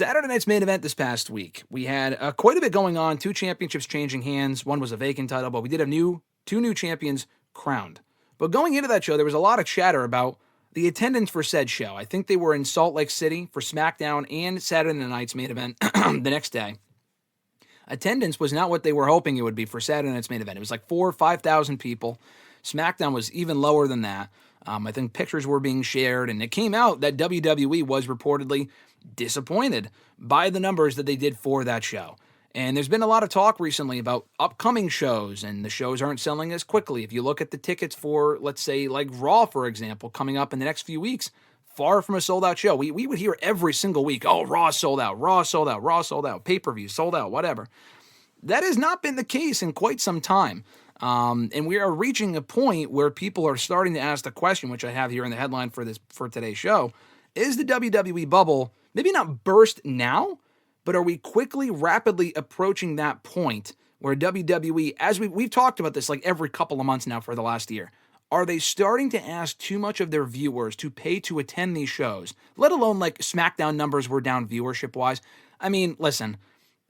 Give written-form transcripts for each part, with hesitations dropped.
Saturday night's main event this past week. We had quite a bit going on. 2 championships changing hands. One was a vacant title, but we did have 2 new champions crowned. But going into that show, there was a lot of chatter about the attendance for said show. I think they were in Salt Lake City for SmackDown and Saturday night's main event the next day. Attendance was not what they were hoping it would be for Saturday night's main event. It was like 4,000 or 5,000 people. SmackDown was even lower than that. I think pictures were being shared, and it came out that WWE was reportedly disappointed by the numbers that they did for that show. And there's been a lot of talk recently about upcoming shows, and the shows aren't selling as quickly. If you look at the tickets for, let's say, like Raw, for example, coming up in the next few weeks, far from a sold-out show. We would hear every single week, oh, Raw sold out, Raw sold out, Raw sold out, pay-per-view sold out, whatever. That has not been the case in quite some time. And we are reaching a point where people are starting to ask the question, which I have here in the headline for today's show, is the WWE bubble maybe not burst now, but are we quickly, rapidly approaching that point where WWE, as we've talked about this like every couple of months now for the last year, are they starting to ask too much of their viewers to pay to attend these shows, let alone like SmackDown numbers were down viewership-wise? I mean, listen,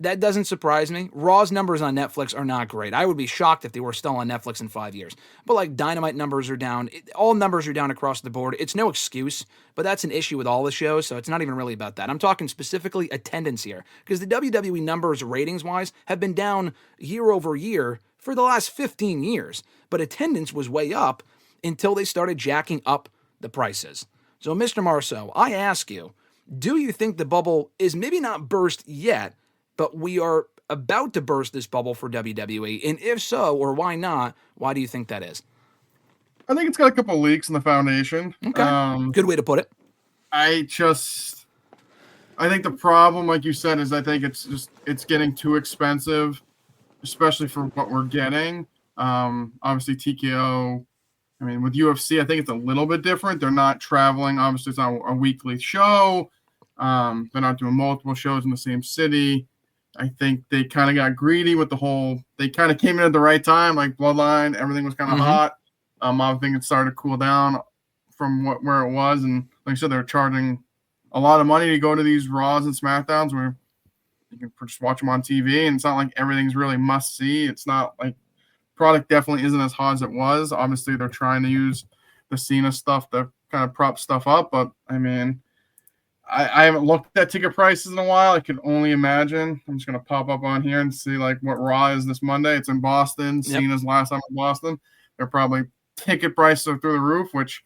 that doesn't surprise me. Raw's numbers on Netflix are not great. I would be shocked if they were still on Netflix in 5 years. But like Dynamite numbers are down. All numbers are down across the board. It's no excuse, but that's an issue with all the shows, so it's not even really about that. I'm talking specifically attendance here, because the WWE numbers ratings-wise have been down year over year for the last 15 years. But attendance was way up until they started jacking up the prices. So Mr. Marceau, I ask you, do you think the bubble is maybe not burst yet, but we are about to burst this bubble for WWE? And if so, or why not, why do you think that is? I think it's got a couple of leaks in the foundation. Okay. Good way to put it. I think the problem, like you said, is I think it's getting too expensive, especially for what we're getting. Obviously TKO, I mean, with UFC, I think it's a little bit different. They're not traveling. Obviously, it's not a weekly show. They're not doing multiple shows in the same city. I think they kind of got greedy with the whole. They kind of came in at the right time, like Bloodline. Everything was kind of hot. I think it started to cool down from where it was, and like I said, they're charging a lot of money to go to these Raws and SmackDowns where you can just watch them on TV, and it's not like everything's really must see. It's not like product definitely isn't as hot as it was. Obviously, they're trying to use the Cena stuff to kind of prop stuff up, but I mean. I haven't looked at ticket prices in a while. I can only imagine. I'm just going to pop up on here and see like what Raw is this Monday. It's in Boston. Yep. Cena's last time in Boston. They're probably ticket prices are through the roof, which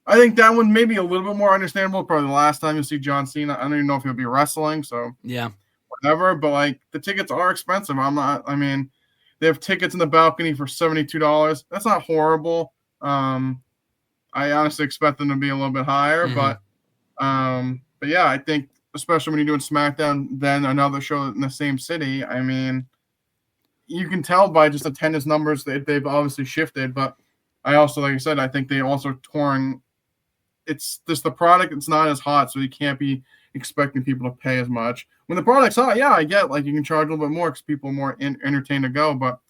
I think that one may be a little bit more understandable. Probably the last time you'll see John Cena. I don't even know if he'll be wrestling. So yeah, whatever. But like the tickets are expensive. I mean, they have tickets in the balcony for $72. That's not horrible. I honestly expect them to be a little bit higher, but yeah, I think especially when you're doing SmackDown, then another show in the same city, I mean, you can tell by just attendance numbers that they've obviously shifted. But I also, like I said, I think they also touring. It's just the product. It's not as hot, so you can't be expecting people to pay as much. When the product's hot, yeah, I get like you can charge a little bit more because people are more entertained to go. But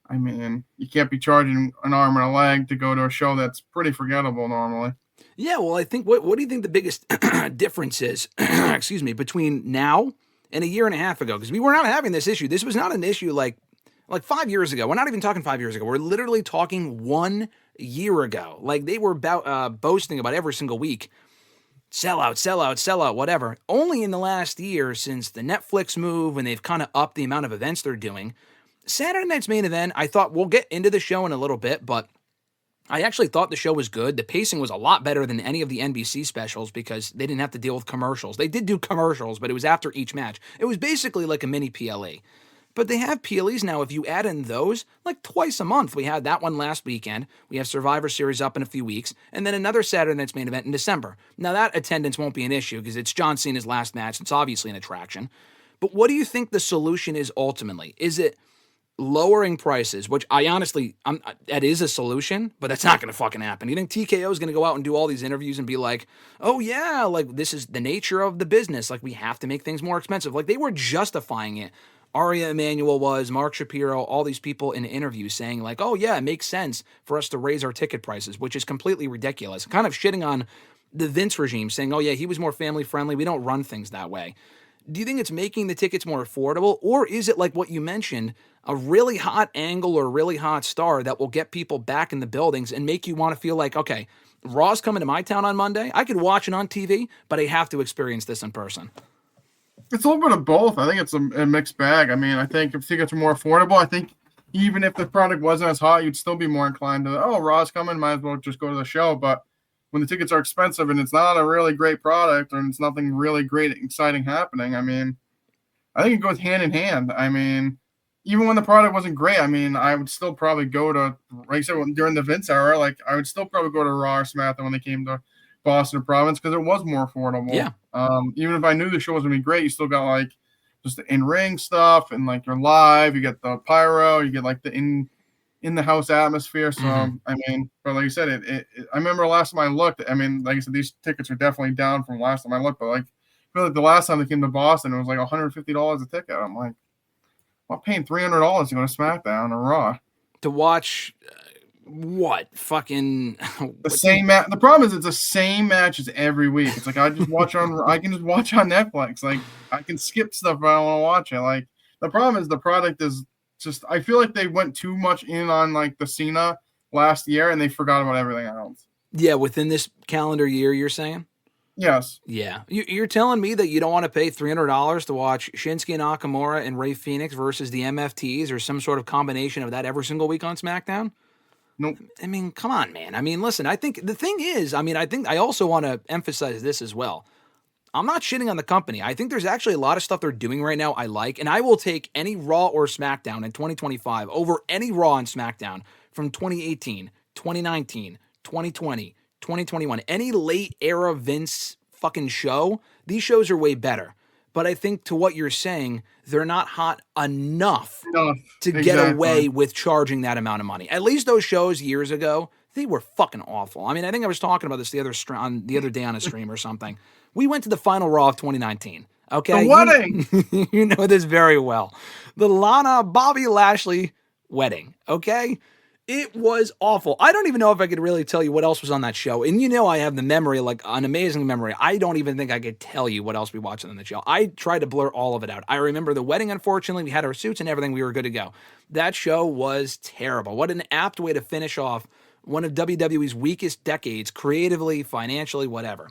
I mean, you can't be charging an arm and a leg to go to a show that's pretty forgettable normally. Yeah, well, I think what do you think the biggest difference is, excuse me, between now and a year and a half ago? Because we were not having this issue. This was not an issue like 5 years ago. We're not even talking 5 years ago. We're literally talking 1 year ago. Like they were boasting about every single week. Sell out, sell out, sell out, whatever. Only in the last year since the Netflix move and they've kind of upped the amount of events they're doing. Saturday night's main event, I thought we'll get into the show in a little bit, but I actually thought the show was good. The pacing was a lot better than any of the NBC specials because they didn't have to deal with commercials. They did do commercials, but it was after each match. It was basically like a mini PLE. But they have PLEs now. If you add in those, like twice a month. We had that one last weekend. We have Survivor Series up in a few weeks. And then another Saturday night's main event in December. Now that attendance won't be an issue because it's John Cena's last match. It's obviously an attraction. But what do you think the solution is ultimately? Is it lowering prices, which I honestly, that is a solution, but that's not going to fucking happen. You think TKO is going to go out and do all these interviews and be like, oh yeah, like this is the nature of the business. Like we have to make things more expensive. Like they were justifying it. Aria Emanuel was, Mark Shapiro, all these people in interviews saying like, oh yeah, it makes sense for us to raise our ticket prices, which is completely ridiculous. Kind of shitting on the Vince regime saying, oh yeah, he was more family friendly. We don't run things that way. Do you think it's making the tickets more affordable, or is it like what you mentioned, a really hot angle or a really hot star that will get people back in the buildings and make you want to feel like, okay, Raw's coming to my town on Monday. I could watch it on TV, but I have to experience this in person. It's a little bit of both. I think it's a mixed bag. I mean, I think if tickets are more affordable, I think even if the product wasn't as hot, you'd still be more inclined to, oh, Raw's coming, might as well just go to the show. But when the tickets are expensive and it's not a really great product and it's nothing really great, exciting happening, I mean, I think it goes hand in hand. I mean, even when the product wasn't great, I mean, I would still probably go to, like I said, during the Vince era, like I would still probably go to Raw or SmackDown when they came to Boston or Province because it was more affordable. Yeah. Even if I knew the show was going to be great, you still got like just the in-ring stuff and like you're live, you get the pyro, you get like the in-the-house atmosphere. So, I mean, but like you said, I remember last time I looked, I mean, like I said, these tickets are definitely down from last time I looked, but like, I feel like the last time they came to Boston, it was like $150 a ticket. I'm like, I'm paying $300 to go to SmackDown or Raw. To watch what? Fucking the same match. The problem is it's the same matches every week. It's like I can just watch on Netflix. Like I can skip stuff if I don't want to watch it. Like the problem is the product is just, I feel like they went too much in on like the Cena last year and they forgot about everything else. Yeah, within this calendar year, you're saying? Yes. Yeah. You're telling me that you don't want to pay $300 to watch Shinsuke Nakamura and Rey Fenix versus the MFTs or some sort of combination of that every single week on SmackDown? Nope. I mean, come on, man. I mean, listen, I think the thing is, I mean, I think I also want to emphasize this as well. I'm not shitting on the company. I think there's actually a lot of stuff they're doing right now I like, and I will take any Raw or SmackDown in 2025 over any Raw and SmackDown from 2018, 2019, 2020, 2021, any late era Vince fucking show. These shows are way better. But I think to what you're saying, they're not hot enough to get away with charging that amount of money. At least those shows years ago, they were fucking awful. I mean, I think I was talking about this the other day on a stream or something. We went to the final Raw of 2019. Okay, the wedding. You know this very well. The Lana Bobby Lashley wedding. Okay. It was awful. I don't even know if I could really tell you what else was on that show. And you know I have the memory, like an amazing memory. I don't even think I could tell you what else we watched on the show. I tried to blur all of it out. I remember the wedding, unfortunately. We had our suits and everything. We were good to go. That show was terrible. What an apt way to finish off one of WWE's weakest decades, creatively, financially, whatever.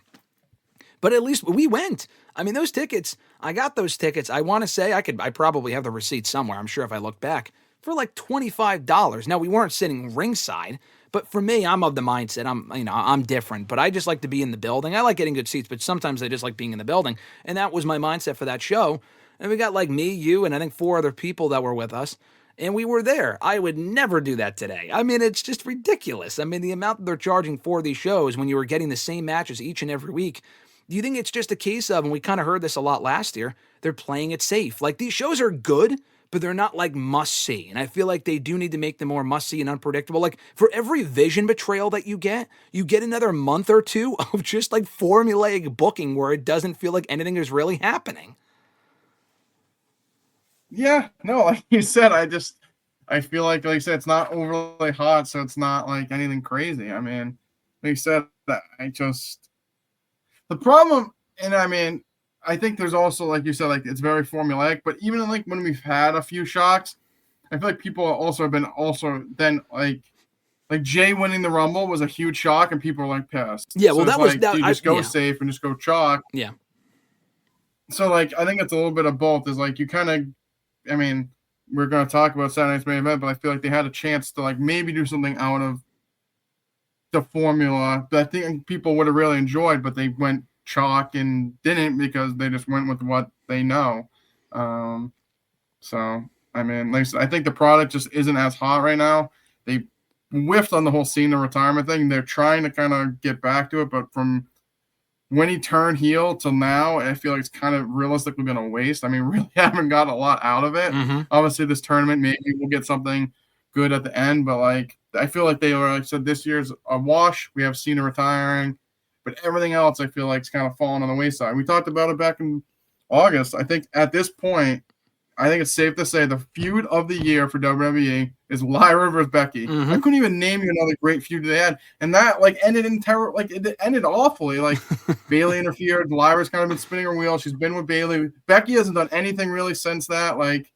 But at least we went. I mean, those tickets, I got those tickets. I want to say I probably have the receipt somewhere. I'm sure if I look back. For like $25. Now, we weren't sitting ringside, but for me, I'm of the mindset, I'm different, but I just like to be in the building. I like getting good seats, but sometimes I just like being in the building, and that was my mindset for that show. And we got like me, you, and I think 4 other people that were with us, and we were there. I would never do that today. I mean, it's just ridiculous. I mean, the amount that they're charging for these shows when you were getting the same matches each and every week, do you think it's just a case of, and we kind of heard this a lot last year, they're playing it safe? Like, these shows are good, but they're not like must-see. And I feel like they do need to make them more must-see and unpredictable. Like, for every Vision betrayal that you get another month or 2 of just like formulaic booking where it doesn't feel like anything is really happening. Yeah, no, like you said, I feel like you said, it's not overly hot, so it's not like anything crazy. I mean, like you said, that the problem, and I mean, I think there's also, like you said, like it's very formulaic, but even like when we've had a few shocks, I feel like people also have been like Jay winning the Rumble was a huge shock and people are like pissed. Yeah, well, that was like, that. You just go safe and just go chalk. Yeah. So like I think it's a little bit of both. Is like you kind of, I mean, we're going to talk about Saturday night's main event, but I feel like they had a chance to like maybe do something out of the formula that I think people would have really enjoyed, but they went chalk and didn't because they just went with what they know. So I mean, like I said, I think the product just isn't as hot right now. They whiffed on the whole Cena retirement thing. They're trying to kind of get back to it, but from when he turned heel till now, I feel like it's kind of realistically been a waste. I mean, really haven't got a lot out of it. Mm-hmm. Obviously, this tournament maybe we'll get something good at the end, but like I feel like they are, like I said, this year's a wash. We have Cena retiring. But everything else, I feel like, it's kind of fallen on the wayside. We talked about it back in August. I think at this point, I think it's safe to say the feud of the year for WWE is Lyra versus Becky. Mm-hmm. I couldn't even name you another great feud they had, and that like ended in terror. Like it ended awfully. Like Bayley interfered. Lyra's kind of been spinning her wheel. She's been with Bayley. Becky hasn't done anything really since that. Like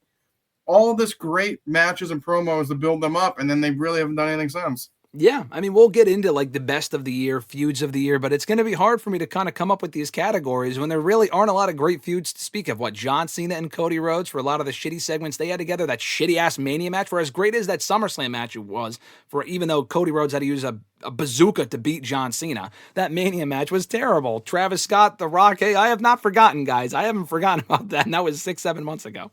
all of this great matches and promos to build them up, and then they really haven't done anything since. Yeah, I mean, we'll get into like the best of the year, feuds of the year, but it's going to be hard for me to kind of come up with these categories when there really aren't a lot of great feuds to speak of. What, John Cena and Cody Rhodes for a lot of the shitty segments they had together, that shitty-ass Mania match, for as great as that SummerSlam match it was, for even though Cody Rhodes had to use a bazooka to beat John Cena, that Mania match was terrible. Travis Scott, The Rock, hey, I have not forgotten, guys. I haven't forgotten about that, and that was 6-7 months ago.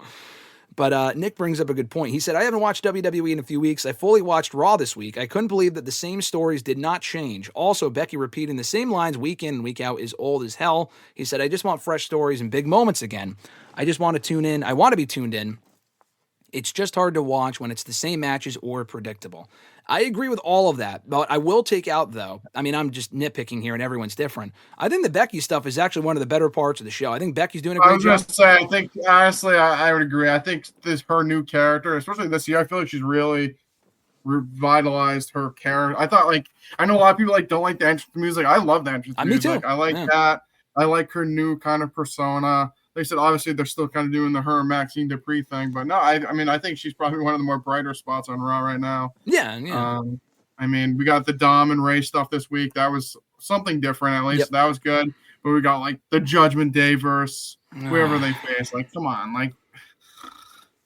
But Nick brings up a good point. He said, I haven't watched WWE in a few weeks. I fully watched Raw this week. I couldn't believe that the same stories did not change. Also, Becky repeating the same lines week in and week out is old as hell. He said, I just want fresh stories and big moments again. I just want to tune in. I want to be tuned in. It's just hard to watch when it's the same matches or predictable. I agree with all of that, but I will take out, though, I mean, I'm just nitpicking here and everyone's different. I think the Becky stuff is actually one of the better parts of the show. I think Becky's doing a great job. I was going to say, I think, honestly, I would agree. I think her new character, especially this year, I feel like she's really revitalized her character. I thought, like, I know a lot of people don't like the entrance music. I love the entrance music. Me too. I like that. I like her new kind of persona. They said, obviously, they're still kind of doing the her and Maxine Dupree thing. But no, I mean, I think she's probably one of the more brighter spots on Raw right now. Yeah. I mean, we got the Dom and Ray stuff this week. That was something different, at least. Yep. That was good. But we got, like, the Judgment Day versus whoever they face. Like, come on.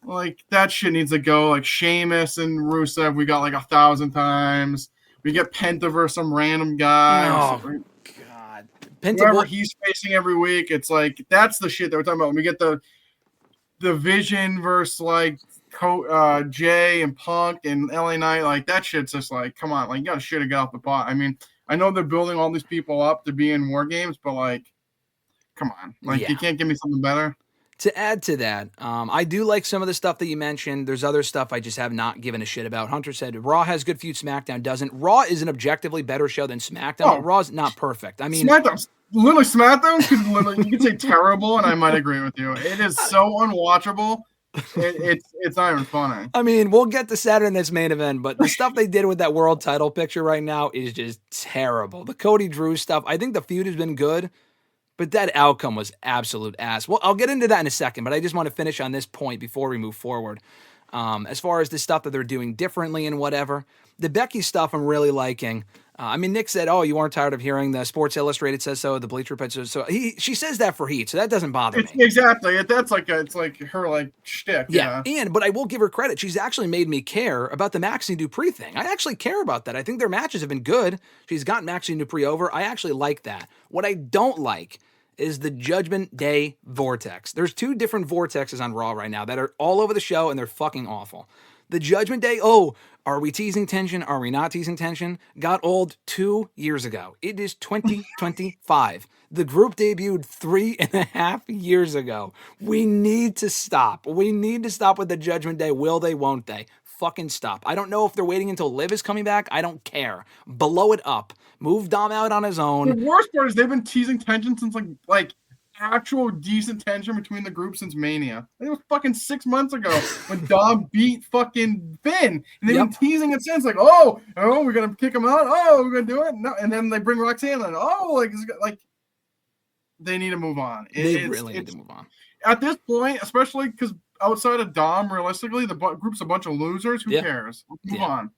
Like, that shit needs to go. Like, Sheamus and Rusev, we got, like, 1,000 times. We get Penta versus some random guy. Oh, God. Whoever he's facing every week, it's like, that's the shit that we're talking about. When we get the Vision versus, like, Jay and Punk and LA Knight, like that shit's just like, come on, like you gotta shit it off the pot. I mean, I know they're building all these people up to be in war games, but like, come on, like you can't give me something better. To add to that, I do like some of the stuff that you mentioned. There's other stuff I just have not given a shit about. Hunter said Raw has good feud, SmackDown doesn't. Raw is an objectively better show than SmackDown, but Raw's not perfect. I mean, SmackDown you could say terrible, and I might agree with you. It is so unwatchable. It's not even funny. I mean, we'll get to Saturday Night's main event, but the stuff they did with that world title picture right now is just terrible. The Cody Drew stuff, I think the feud has been good, but that outcome was absolute ass. Well, I'll get into that in a second, but I just want to finish on this point before we move forward. As far as the stuff that they're doing differently and whatever, the Becky stuff I'm really liking. I mean, Nick said, "Oh, you aren't tired of hearing the Sports Illustrated says so, the Bleacher Report says so." She says that for heat, so that doesn't bother me. Exactly. That's like it's like her like shtick. Yeah. But I will give her credit. She's actually made me care about the Maxine Dupree thing. I actually care about that. I think their matches have been good. She's gotten Maxine Dupree over. I actually like that. What I don't like is the Judgment Day vortex. There's 2 different vortexes on Raw right now that are all over the show, and they're fucking awful. The Judgment Day, are we teasing tension? Are we not teasing tension? Got old 2 years ago. It is 2025. The group debuted 3.5 years ago. We need to stop. We need to stop with the Judgment Day. Will they, won't they? Fucking stop. I don't know if they're waiting until Liv is coming back. I don't care. Blow it up. Move Dom out on his own. The worst part is they've been teasing tension since like actual decent tension between the group since Mania. I think it was fucking 6 months ago when Dom beat fucking Finn. And they've been teasing it since, like, oh, we're going to kick him out. Oh, we're going to do it. No. And then they bring Roxanne in. Oh, like they need to move on. They really need to move on. At this point, especially because outside of Dom, realistically, the group's a bunch of losers. Who cares? Let's move on.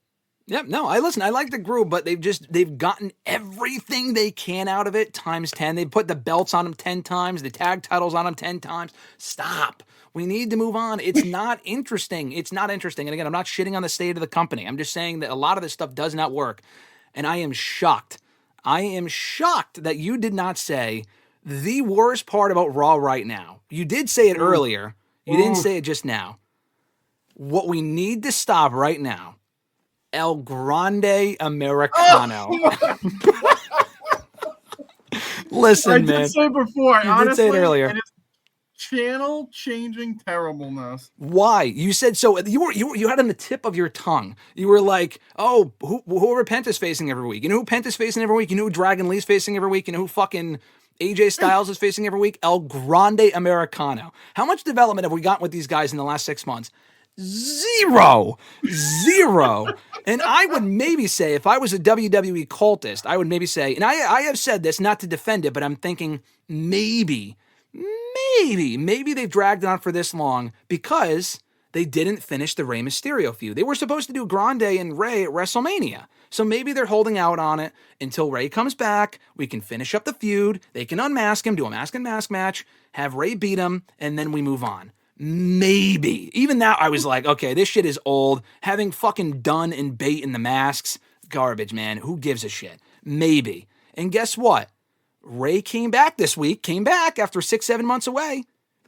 Yep. No, I like the group, but they've gotten everything they can out of it times 10. They put the belts on them 10 times, the tag titles on them 10 times. Stop. We need to move on. It's not interesting. It's not interesting. And again, I'm not shitting on the state of the company. I'm just saying that a lot of this stuff does not work. And I am shocked. I am shocked that you did not say the worst part about Raw right now. You did say it earlier. You didn't say it just now. What we need to stop right now, El Grande Americano. Listen, man. I did say before. You did say it earlier. It is channel-changing terribleness. Why? You said so. You had on the tip of your tongue. You were like, oh, whoever Penta's facing every week. You know who Penta's facing every week? You know who Dragon Lee's facing every week? You know who fucking AJ Styles is facing every week? El Grande Americano. How much development have we gotten with these guys in the last 6 months? Zero. And I would maybe say, if I was a WWE cultist, I would maybe say, and I have said this not to defend it, but I'm thinking maybe they've dragged it on for this long because they didn't finish the Rey Mysterio feud. They were supposed to do Grande and Rey at WrestleMania. So maybe they're holding out on it until Rey comes back. We can finish up the feud. They can unmask him, do a mask and mask match, have Rey beat him, and then we move on. Maybe. Even now, I was like, okay, this shit is old. Having fucking Dunn and Bate in the masks, garbage, man. Who gives a shit? Maybe. And guess what? Rey came back this week, after 6-7 months away.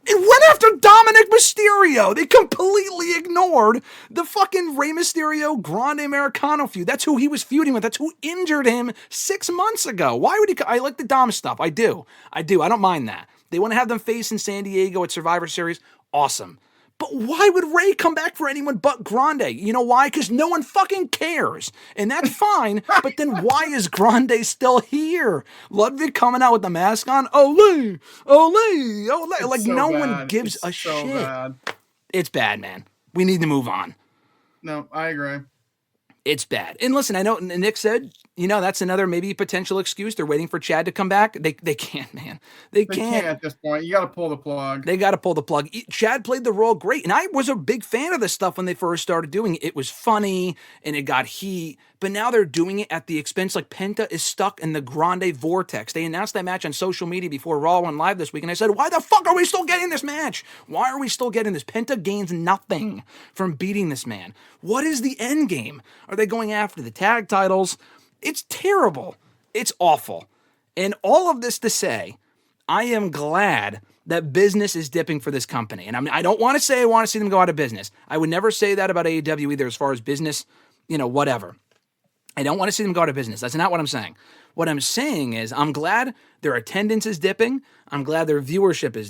It went after Dominic Mysterio. They completely ignored the fucking Rey Mysterio Grande Americano feud. That's who he was feuding with. That's who injured him 6 months ago. Why would he? I like the Dom stuff. I do. I don't mind that. They want to have them face in San Diego at Survivor Series. Awesome. But why would Rey come back for anyone but Grande? You know why? Because no one fucking cares. And that's fine, but then why is Grande still here? Ludwig coming out with the mask on? Ole. Like, so no bad. one gives a shit. Bad. It's bad, man. We need to move on. No, I agree. It's bad. And listen, I know Nick said, that's another maybe potential excuse. They're waiting for Chad to come back. They can't, man. They can't at this point. You got to pull the plug. They got to pull the plug. Chad played the role great. And I was a big fan of this stuff when they first started doing it. It was funny and it got heat. But now they're doing it at the expense. Like Penta is stuck in the Grande vortex. They announced that match on social media before Raw went live this week. And I said, why the fuck are we still getting this match? Why are we still getting this? Penta gains nothing from beating this man. What is the end game? Are they going after the tag titles? It's terrible. It's awful. And all of this to say, I am glad that business is dipping for this company. And I don't want to say I want to see them go out of business. I would never say that about AEW either as far as business, whatever. I don't want to see them go out of business. That's not what I'm saying. What I'm saying is I'm glad their attendance is dipping. I'm glad their viewership is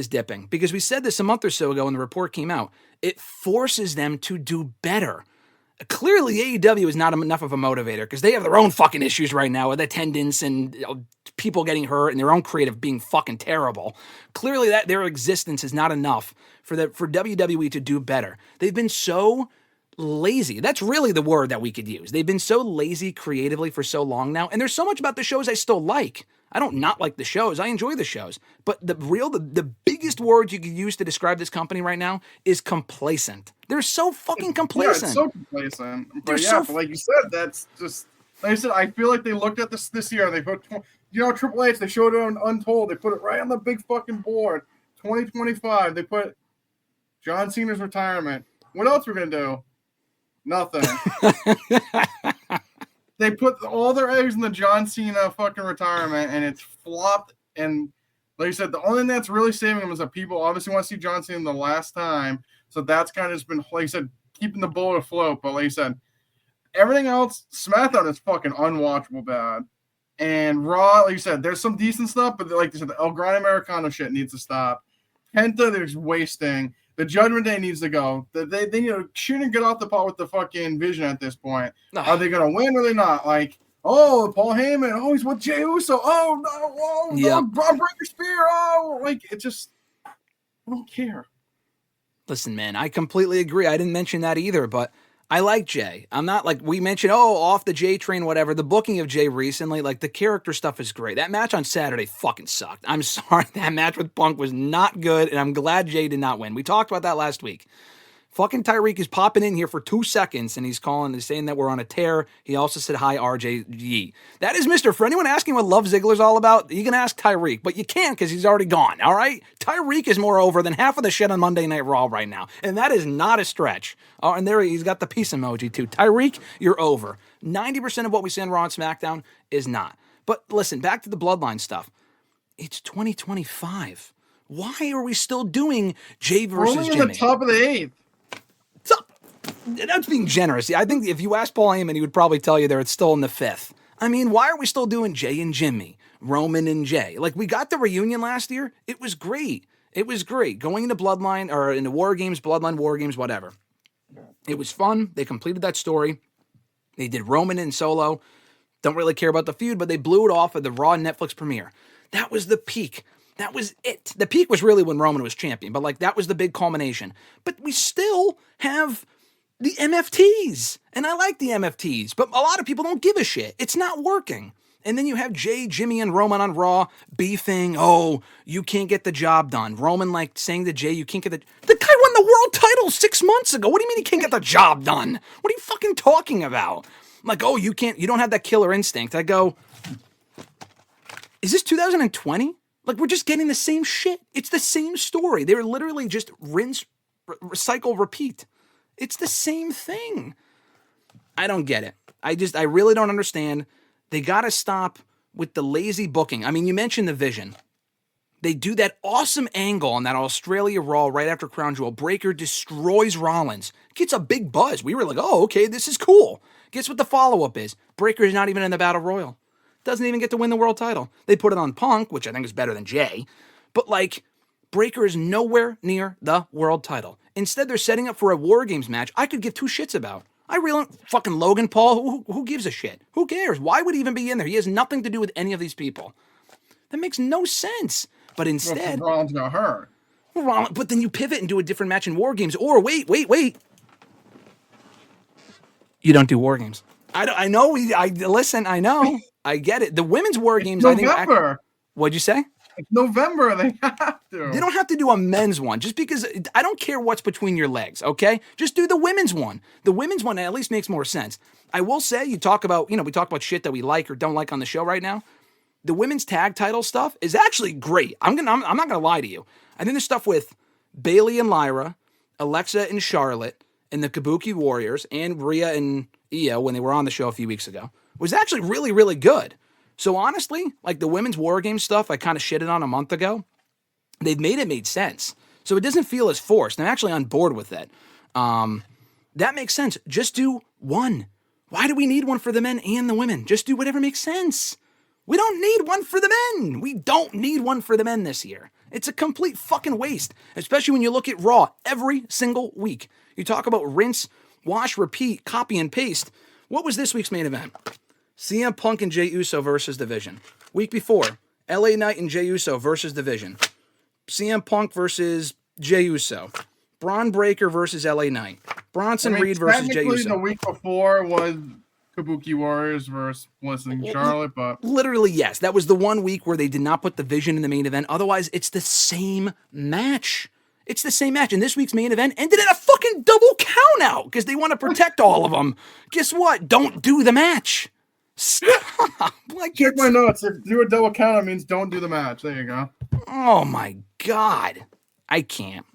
dipping. Because we said this a month or so ago when the report came out. It forces them to do better. Clearly, AEW is not enough of a motivator because they have their own fucking issues right now with attendance and people getting hurt and their own creative being fucking terrible. Clearly, that their existence is not enough for WWE to do better. They've been so lazy. That's really the word that we could use. They've been so lazy creatively for so long now, and there's so much about the shows I still like. I don't not like the shows. I enjoy the shows. But the biggest word you could use to describe this company right now is complacent. They're so fucking complacent. Yeah, it's so complacent. But but like you said, that's just, like I said, I feel like they looked at this year. They put, Triple H, they showed it on Untold. They put it right on the big fucking board. 2025, they put John Cena's retirement. What else we're going to do? Nothing. They put all their eggs in the John Cena fucking retirement, and it's flopped. And like you said, the only thing that's really saving them is that people obviously want to see John Cena the last time. So that's kind of just been, like you said, keeping the boat afloat. But like you said, everything else, SmackDown is fucking unwatchable bad. And Raw, like you said, there's some decent stuff, but like you said, the El Grande Americano shit needs to stop. Penta, they're just wasting. The Judgment Day needs to go. They shouldn't get off the pot with the fucking Vision at this point. No. Are they going to win or are they not? Like, Paul Heyman. He's with Jey Uso. No, break your spear. Like, it just, I don't care. Listen, man, I completely agree. I didn't mention that either, but I like Jay. I'm not like, we mentioned, off the Jay train, whatever. The booking of Jay recently, like the character stuff is great. That match on Saturday fucking sucked. I'm sorry. That match with Punk was not good, and I'm glad Jay did not win. We talked about that last week. Fucking Tyreek is popping in here for 2 seconds, and he's saying that we're on a tear. He also said, hi, RJ. That is for anyone asking what Love Ziggler's all about, you can ask Tyreek, but you can't because he's already gone, all right? Tyreek is more over than half of the shit on Monday Night Raw right now, and that is not a stretch. Oh, and there he's got the peace emoji, too. Tyreek, you're over. 90% of what we see on Raw and SmackDown is not. But listen, back to the Bloodline stuff. It's 2025. Why are we still doing Jay versus Jimmy? We're only in the top of the 8th. That's being generous. I think if you ask Paul Heyman, he would probably tell you it's still in the 5th. I mean, why are we still doing Jay and Jimmy, Roman and Jay? Like, we got the reunion last year. It was great. Going into Bloodline or into War Games, Bloodline War Games, whatever. It was fun. They completed that story. They did Roman and Solo. Don't really care about the feud, but they blew it off at the Raw Netflix premiere. That was the peak. That was it. The peak was really when Roman was champion, but like that was the big culmination. But we still have the MFTs, and I like the MFTs, but a lot of people don't give a shit. It's not working. And then you have Jay, Jimmy, and Roman on Raw beefing, oh, you can't get the job done. Roman like saying to Jay, you can't get the guy won the world title 6 months ago. What do you mean he can't get the job done? What are you fucking talking about? Like, oh, you don't have that killer instinct. I go, is this 2020? Like, we're just getting the same shit. It's the same story. They're literally just rinse, recycle, repeat. It's the same thing. I don't get it. I really don't understand. They got to stop with the lazy booking. I mean, you mentioned the Vision. They do that awesome angle on that Australia Raw right after Crown Jewel. Breaker destroys Rollins. Gets a big buzz. We were like, oh, okay, this is cool. Guess what the follow-up is? Breaker is not even in the Battle Royal. Doesn't even get to win the world title. They put it on Punk, which I think is better than Jay. But, like, Breaker is nowhere near the world title. Instead, they're setting up for a War Games match I could give two shits about. I really fucking Logan Paul, who gives a shit? Who cares? Why would he even be in there? He has nothing to do with any of these people. That makes no sense. But instead, Rollins got hurt. But then you pivot and do a different match in War Games. Or wait. You don't do War Games. I know. Listen. I know. I get it. The women's War Games. November. What'd you say? It's November. They have to. They don't have to do a men's one just because I don't care what's between your legs, okay? Just do the women's one. The women's one at least makes more sense. I will say, we talk about shit that we like or don't like on the show right now. The women's tag title stuff is actually great. I'm not gonna lie to you. I think the stuff with Bayley and Lyra, Alexa and Charlotte, and the Kabuki Warriors, and Rhea and Io when they were on the show a few weeks ago was actually really, really good. So honestly, like the women's War Games stuff I kind of shitted on a month ago, they've made sense. So it doesn't feel as forced. I'm actually on board with it. That makes sense. Just do one. Why do we need one for the men and the women? Just do whatever makes sense. We don't need one for the men. We don't need one for the men this year. It's a complete fucking waste, especially when you look at Raw every single week. You talk about rinse, wash, repeat, copy, and paste. What was this week's main event? CM Punk and Jey Uso versus The Vision. Week before, LA Knight and Jey Uso versus The Vision. CM Punk versus Jey Uso. Braun Breaker versus LA Knight. Bronson Reed versus Jey Uso. The week before was Kabuki Warriors versus Bliss and Charlotte, but literally, yes. That was the 1 week where they did not put the Vision in the main event. Otherwise, it's the same match. It's the same match. And this week's main event ended in a fucking double count out because they want to protect all of them. Guess what? Don't do the match. Stop. Like, check my notes. If do a double count, it means don't do the match. There you go. Oh my God. I can't.